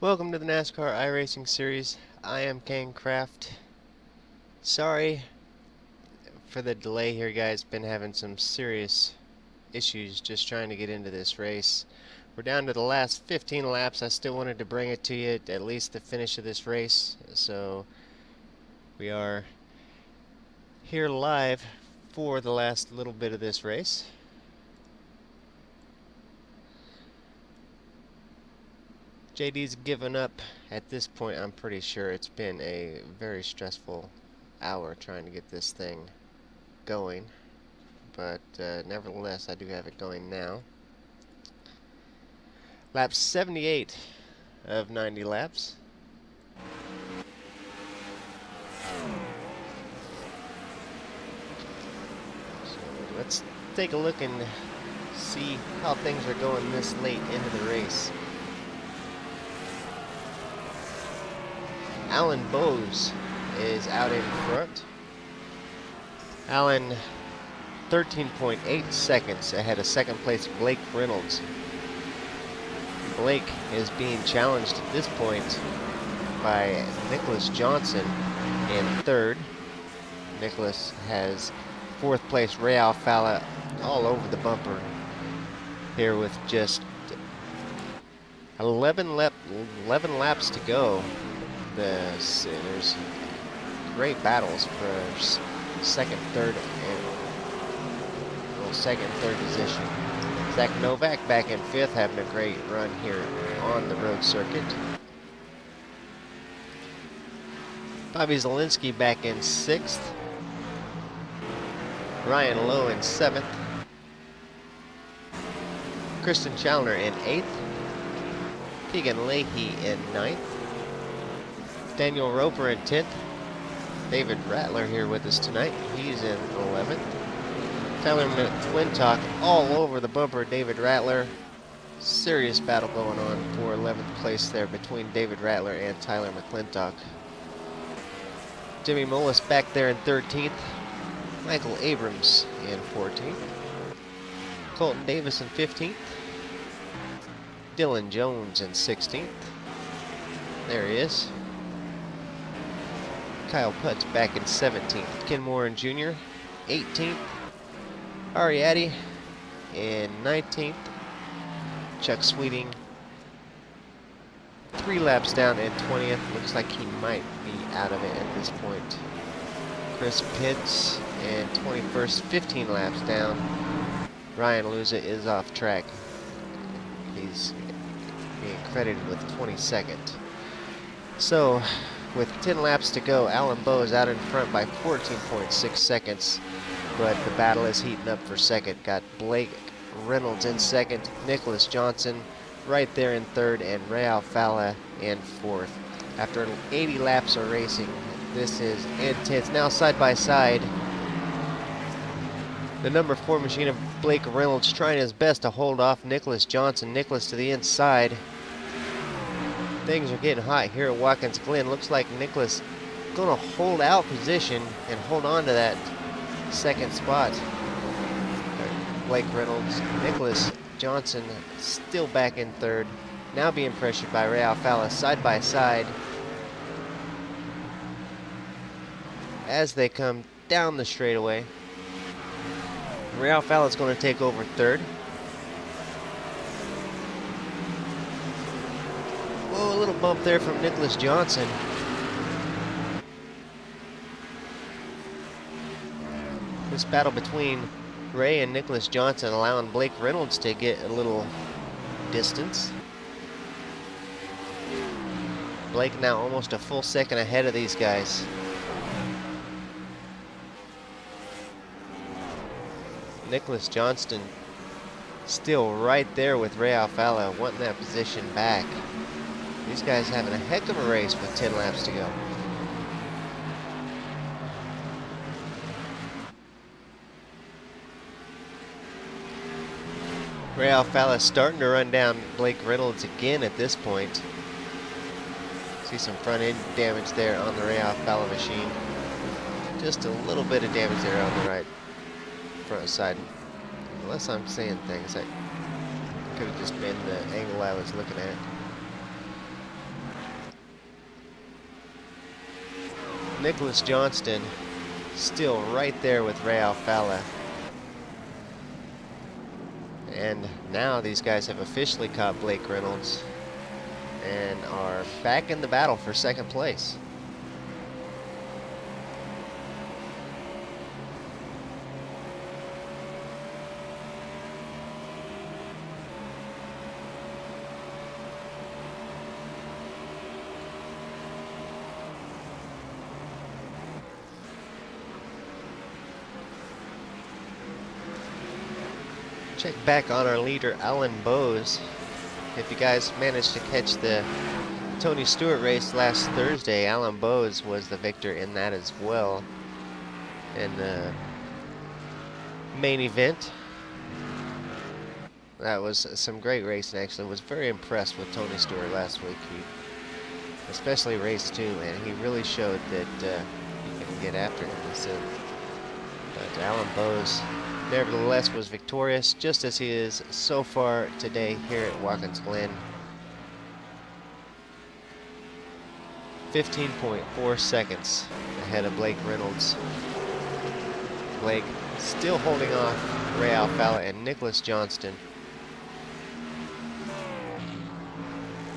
Welcome to the NASCAR iRacing series. I am Kane Craft. Sorry for the delay here, guys. Been having some serious issues just trying to get into this race. We're down to the last 15 laps. I still wanted to bring it to you at least the finish of this race. So we are here live for the last little bit of this race. JD's given up at this point. I'm pretty sure it's been a very stressful hour trying to get this thing going, but nevertheless I do have it going now. Lap 78 of 90 laps. So let's take a look and see how things are going this late into the race. Alan Bowes is out in front. Alan 13.8 seconds ahead of second place Blake Reynolds. Blake is being challenged at this point by Nicholas Johnson in third. Nicholas has fourth place Ray Alfala all over the bumper here with just 11 laps to go. There's great battles for second, third position. Zach Novak back in fifth, having a great run here on the road circuit. Bobby Zielinski back in sixth. Ryan Lowe in seventh. Kristen Challoner in eighth. Keegan Leahy in ninth. Daniel Roper in 10th. David Rattler here with us tonight. He's in 11th. Tyler McClintock all over the bumper. David Rattler. Serious battle going on for 11th place there between David Rattler and Tyler McClintock. Jimmy Mullis back there in 13th. Michael Abrams in 14th. Colton Davis in 15th. Dylan Jones in 16th. There he is. Kyle Putz back in 17th. Ken Moran Jr. 18th. Ariadne in 19th. Chuck Sweeting 3 laps down in 20th. Looks like he might be out of it at this point. Chris Pitts in 21st, 15 laps down. Ryan Luza is off track. He's being credited with 22nd. So, with 10 laps to go, Alan Bowe is out in front by 14.6 seconds, but the battle is heating up for second. Got Blake Reynolds in second, Nicholas Johnson right there in third, and Ray Alfala in fourth. After 80 laps of racing, this is intense. Now side by side, the number 4 machine of Blake Reynolds trying his best to hold off Nicholas Johnson. Nicholas to the inside. Things are getting hot here at Watkins Glen. Looks like Nicholas going to hold out position and hold on to that second spot. Blake Reynolds, Nicholas Johnson still back in third. Now being pressured by Ray Alfala side by side as they come down the straightaway. Ray Alfala is going to take over third. Whoa, a little bump there from Nicholas Johnson. This battle between Ray and Nicholas Johnson allowing Blake Reynolds to get a little distance. Blake now almost a full second ahead of these guys. Nicholas Johnston still right there with Ray Alfala, wanting that position back. These guys having a heck of a race with 10 laps to go. Ray Alfala starting to run down Blake Reynolds again at this point. See some front end damage there on the Ray Alfala machine. Just a little bit of damage there on the right front side. Unless I'm saying things, that could have just been the angle I was looking at. Nicholas Johnston still right there with Ray Alfala. And now these guys have officially caught Blake Reynolds and are back in the battle for second place. Check back on our leader, Alan Bowes. If you guys managed to catch the Tony Stewart race last Thursday, Alan Bowes was the victor in that as well. In the main event, that was some great racing actually. Was very impressed with Tony Stewart last week. He, especially race 2, and he really showed that he can get after him. But Alan Bowes nevertheless was victorious, just as he is so far today here at Watkins Glen. 15.4 seconds ahead of Blake Reynolds. Blake still holding off Ray Alfala and Nicholas Johnston.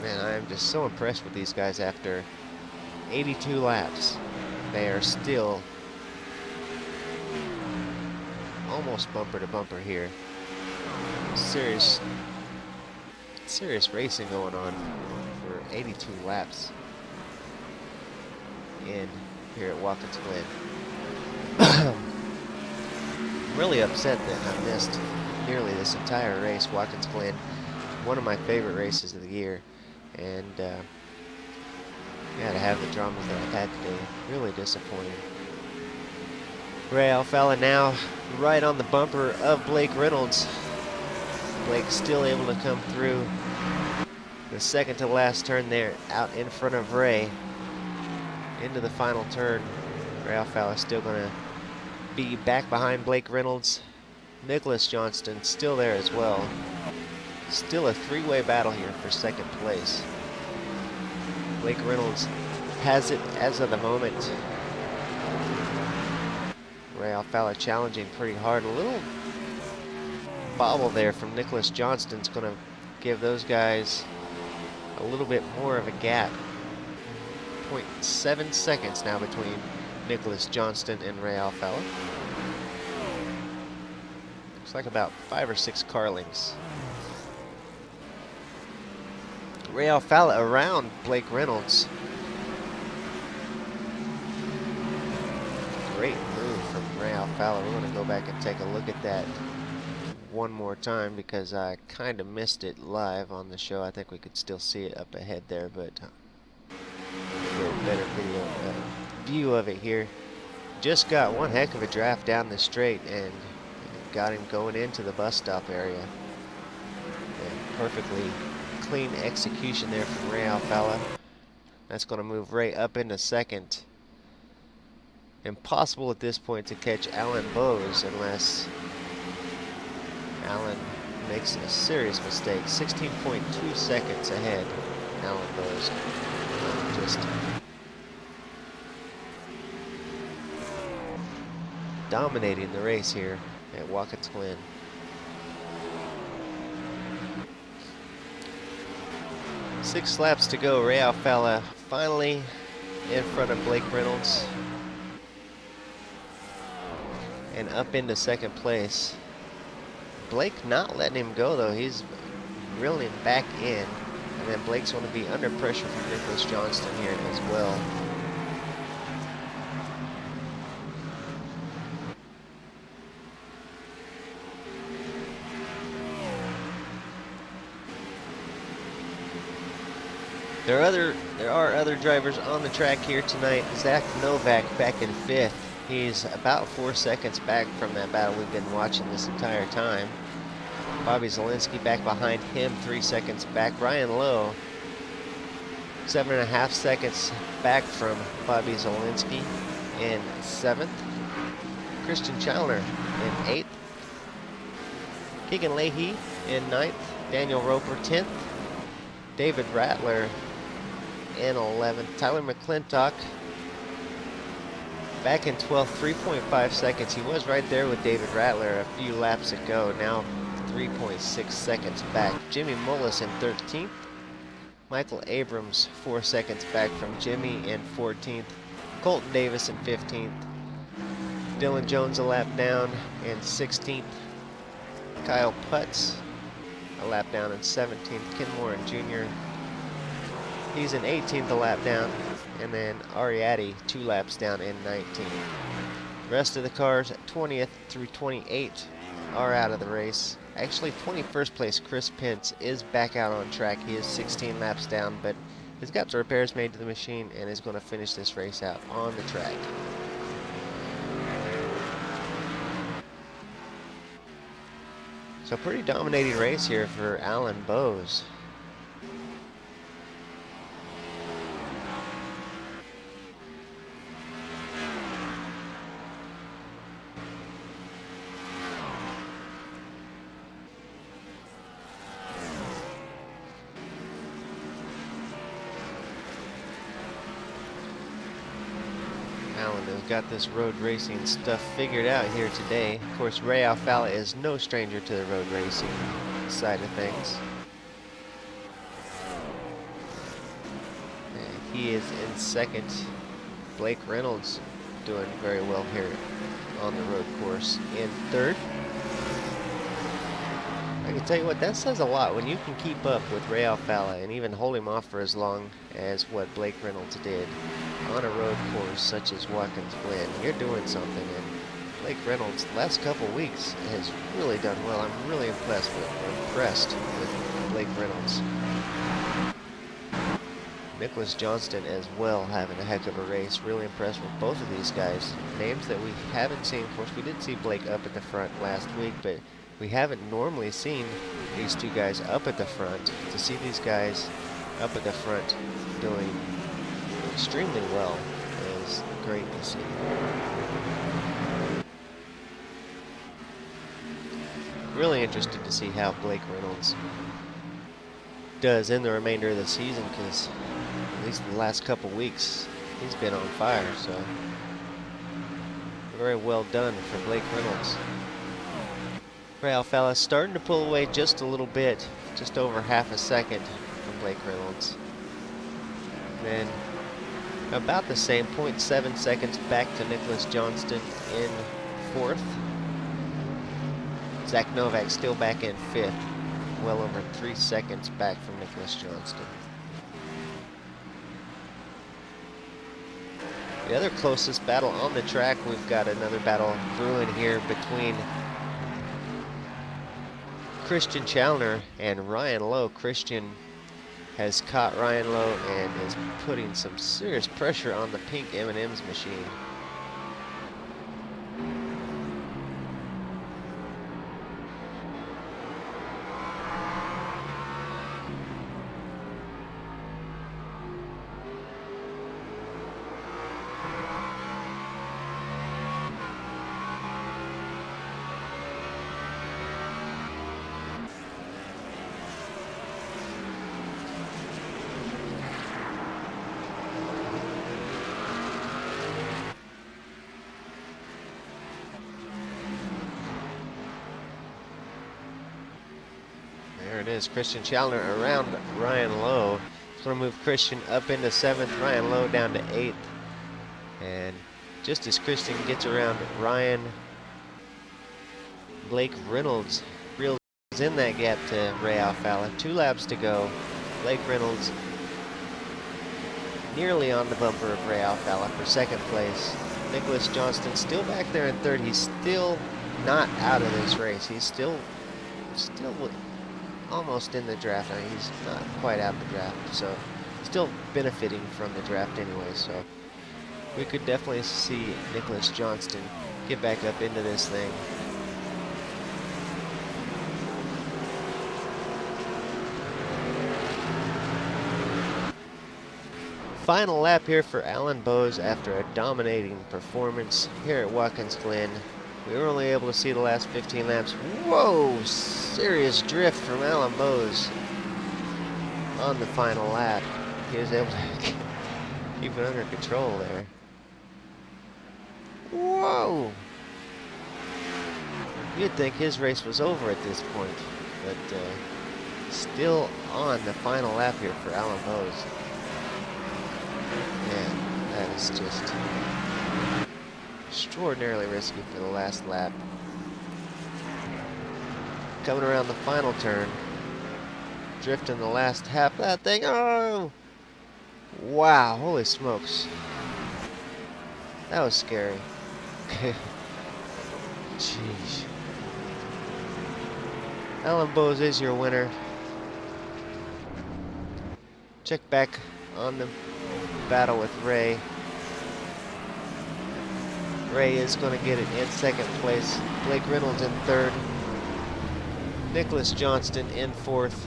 Man, I am just so impressed with these guys after 82 laps. They are still almost bumper to bumper here. Serious racing going on for 82 laps in here at Watkins Glen. I'm really upset that I missed nearly this entire race. Watkins Glen, one of my favorite races of the year, and yeah, to have the dramas that I had today, really disappointing. Ray Alfala now right on the bumper of Blake Reynolds. Blake still able to come through the second to last turn there, out in front of Ray into the final turn. Ray Alfala still going to be back behind Blake Reynolds. Nicholas Johnston still there as well. Still a three-way battle here for second place. Blake Reynolds has it as of the moment. Ray Alfala challenging pretty hard. A little bobble there from Nicholas Johnston's going to give those guys a little bit more of a gap. 0.7 seconds now between Nicholas Johnston and Ray Alfala. Looks like about 5 or 6 car lengths. Ray Alfala around Blake Reynolds. Great move from Ray Alfala. We're going to go back and take a look at that one more time because I kind of missed it live on the show. I think we could still see it up ahead there, but get a better view of it here. Just got one heck of a draft down the straight and got him going into the bus stop area. And perfectly clean execution there from Ray Alfala. That's going to move Ray up into second. Impossible at this point to catch Alan Bowes unless Alan makes a serious mistake. 16.2 seconds ahead, Alan Bowes. Just dominating the race here at Watkins Glen. Six laps to go. Ray Alfala finally in front of Blake Reynolds and up into second place. Blake not letting him go though. He's reeling him back in, and then Blake's going to be under pressure from Nicholas Johnston here as well. There are other drivers on the track here tonight. Zach Novak back in 5th. He's about 4 seconds back from that battle we've been watching this entire time. Bobby Zielinski back behind him, 3 seconds back. Ryan Lowe, 7.5 seconds back from Bobby Zielinski in 7th. Christian Chalner in 8th. Keegan Leahy in 9th. Daniel Roper 10th. David Rattler in 11th. Tyler McClintock Back in 12th, 3.5 seconds. He was right there with David Rattler a few laps ago. Now 3.6 seconds back. Jimmy Mullis in 13th. Michael Abrams 4 seconds back from Jimmy in 14th. Colton Davis in 15th. Dylan Jones a lap down in 16th. Kyle Putz a lap down in 17th. Ken Moran Jr. He's in 18th, a lap down. And then Ariadne 2 laps down in 19th. Rest of the cars at 20th through 28 are out of the race. Actually, 21st place Chris Pence is back out on track. He is 16 laps down, but he's got some repairs made to the machine and is going to finish this race out on the track. So pretty dominating race here for Alan Bowes. Alan has got this road racing stuff figured out here today. Of course, Ray Alfala is no stranger to the road racing side of things. And he is in second. Blake Reynolds doing very well here on the road course in third. I can tell you what, that says a lot when you can keep up with Ray Alfala and even hold him off for as long as what Blake Reynolds did on a road course such as Watkins Glen. You're doing something, and Blake Reynolds the last couple weeks has really done well. I'm really impressed with Blake Reynolds. Nicholas Johnston as well having a heck of a race. Really impressed with both of these guys. Names that we haven't seen. Of course, we did see Blake up at the front last week, but we haven't normally seen these two guys up at the front. To see these guys up at the front doing extremely well is great to see. Really interested to see how Blake Reynolds does in the remainder of the season, because at least the last couple weeks he's been on fire. So very well done for Blake Reynolds. Ray Alfala starting to pull away just a little bit, just over half a second from Blake Reynolds. Then about the same, 0.7 seconds back to Nicholas Johnston in fourth. Zach Novak still back in fifth, well over 3 seconds back from Nicholas Johnston. The other closest battle on the track, we've got another battle brewing here between Christian Chalner and Ryan Lowe. Christian has caught Ryan Lowe and is putting some serious pressure on the pink M&M's machine. There it is, Christian Chalner around Ryan Lowe. He's going to move Christian up into 7th, Ryan Lowe down to 8th. And just as Christian gets around Ryan, Blake Reynolds reels in that gap to Ray Alfala. 2 laps to go. Blake Reynolds nearly on the bumper of Ray Alfala for 2nd place. Nicholas Johnston still back there in 3rd. He's still not out of this race. He's still almost in the draft. I mean, he's not quite out of the draft, so still benefiting from the draft anyway. So we could definitely see Nicholas Johnston get back up into this thing. Final lap here for Alan Bowes after a dominating performance here at Watkins Glen. We were only able to see the last 15 laps. Whoa, serious drift from Alan Bowes on the final lap. He was able to keep it under control there. Whoa! You'd think his race was over at this point, but still on the final lap here for Alan Bowes. Man, that is just extraordinarily risky for the last lap. Coming around the final turn, drifting the last half of that thing. Oh! Wow, holy smokes. That was scary. Jeez. Alan Bowes is your winner. Check back on the battle with Ray. Ray is going to get it in second place. Blake Reynolds in third. Nicholas Johnston in fourth.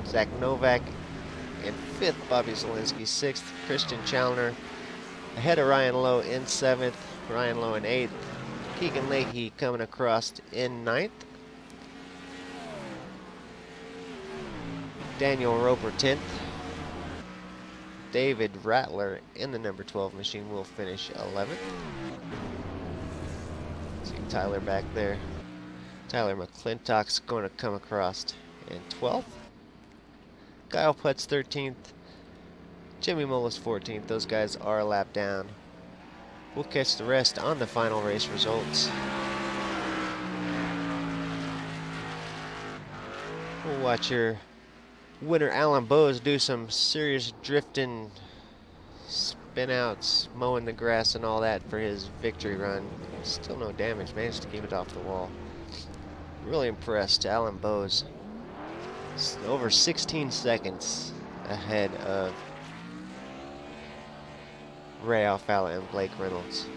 Zach Novak in fifth. Bobby Zielinski sixth. Christian Challoner ahead of Ryan Lowe in seventh. Ryan Lowe in eighth. Keegan Leahy coming across in ninth. Daniel Roper 10th. David Rattler in the number 12 machine will finish 11th. See Tyler back there. Tyler McClintock's going to come across in 12th. Kyle Putz 13th. Jimmy Mullis 14th. Those guys are a lap down. We'll catch the rest on the final race results. We'll watch your winner Alan Bowes do some serious drifting, spin outs, mowing the grass and all that for his victory run. Still no damage, managed to keep it off the wall. Really impressed, Alan Bowes. Over 16 seconds ahead of Ray Alfala and Blake Reynolds.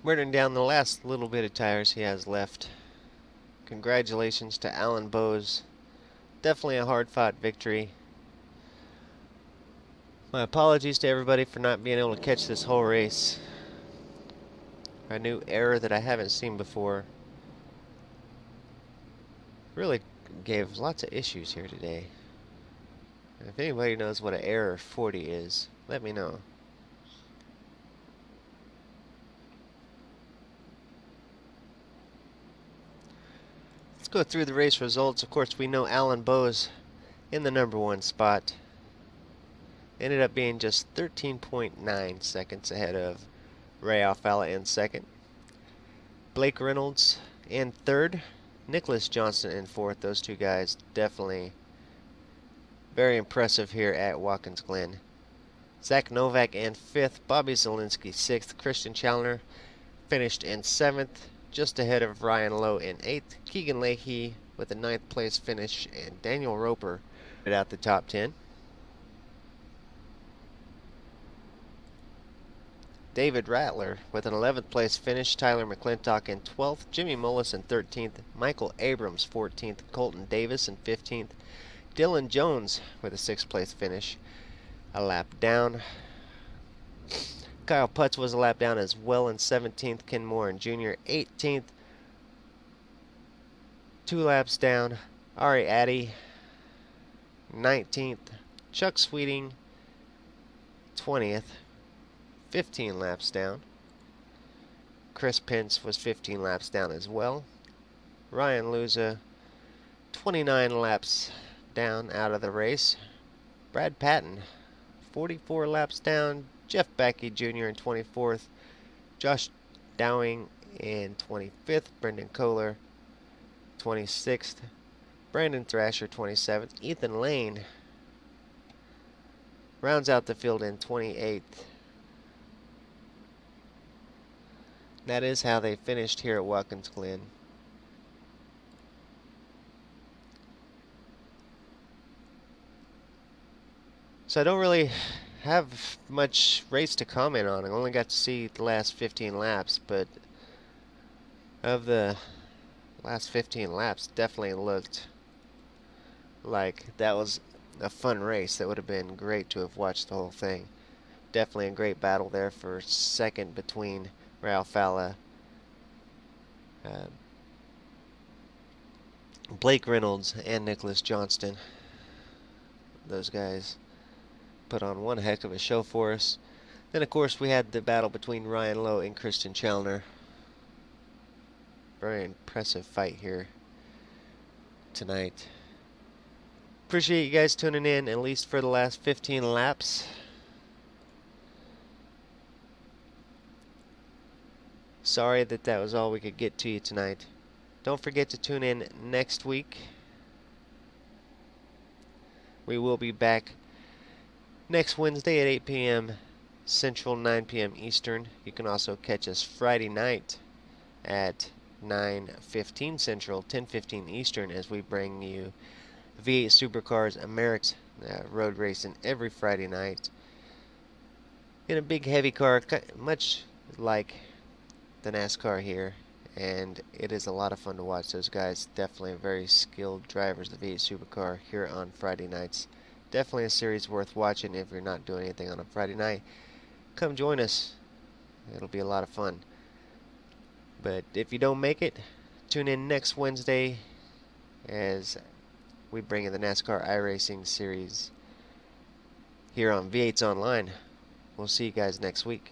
Burning down the last little bit of tires he has left. Congratulations to Alan Bowes. Definitely a hard-fought victory. My apologies to everybody for not being able to catch this whole race. A new error that I haven't seen before. Really gave lots of issues here today. If anybody knows what an error 40 is, let me know. Let's go through the race results. Of course, we know Alan Bowes in the number 1 spot. Ended up being just 13.9 seconds ahead of Ray Alfala in second. Blake Reynolds in third. Nicholas Johnston in fourth. Those two guys definitely very impressive here at Watkins Glen. Zach Novak in fifth. Bobby Zielinski sixth. Christian Challoner finished in seventh, just ahead of Ryan Lowe in eighth. Keegan Leahy with a ninth place finish, and Daniel Roper out the top 10. David Rattler with an 11th place finish. Tyler McClintock in 12th. Jimmy Mullis in 13th. Michael Abrams 14th. Colton Davis in 15th. Dylan Jones with a 6th place finish. A lap down. Kyle Putz was a lap down as well in 17th. Ken Moore and Jr. 18th. 2 laps down. Ari Addy 19th. Chuck Sweeting 20th. 15 laps down. Chris Pence was 15 laps down as well. Ryan Luza 29 laps down out of the race. Brad Patton 44 laps down. Jeff Backey Jr. in 24th. Josh Dowing in 25th. Brendan Kohler 26th. Brandon Thrasher 27th. Ethan Lane rounds out the field in 28th. That is how they finished here at Watkins Glen. So I don't really have much race to comment on. I only got to see the last 15 laps, but of the last 15 laps, definitely looked like that was a fun race. That would have been great to have watched the whole thing. Definitely a great battle there for second between Ralph Falla, uh, Blake Reynolds, and Nicholas Johnston. Those guys put on one heck of a show for us. Then, of course, we had the battle between Ryan Lowe and Christian Chalner. Very impressive fight here tonight. Appreciate you guys tuning in, at least for the last 15 laps. Sorry that that was all we could get to you tonight. Don't forget to tune in next week. We will be back next Wednesday at 8 p.m. Central, 9 p.m. Eastern. You can also catch us Friday night at 9:15 Central, 10:15 Eastern, as we bring you V8 Supercars America's road racing every Friday night in a big heavy car, much like the Nascar here, and it is a lot of fun to watch those guys. Definitely very skilled drivers, the V8 Supercar here on Friday nights. Definitely a series worth watching if you're not doing anything on a Friday night. Come join us. It'll be a lot of fun. But if you don't make it, tune in next Wednesday as we bring in the NASCAR iRacing series here on V8's Online. We'll see you guys next week.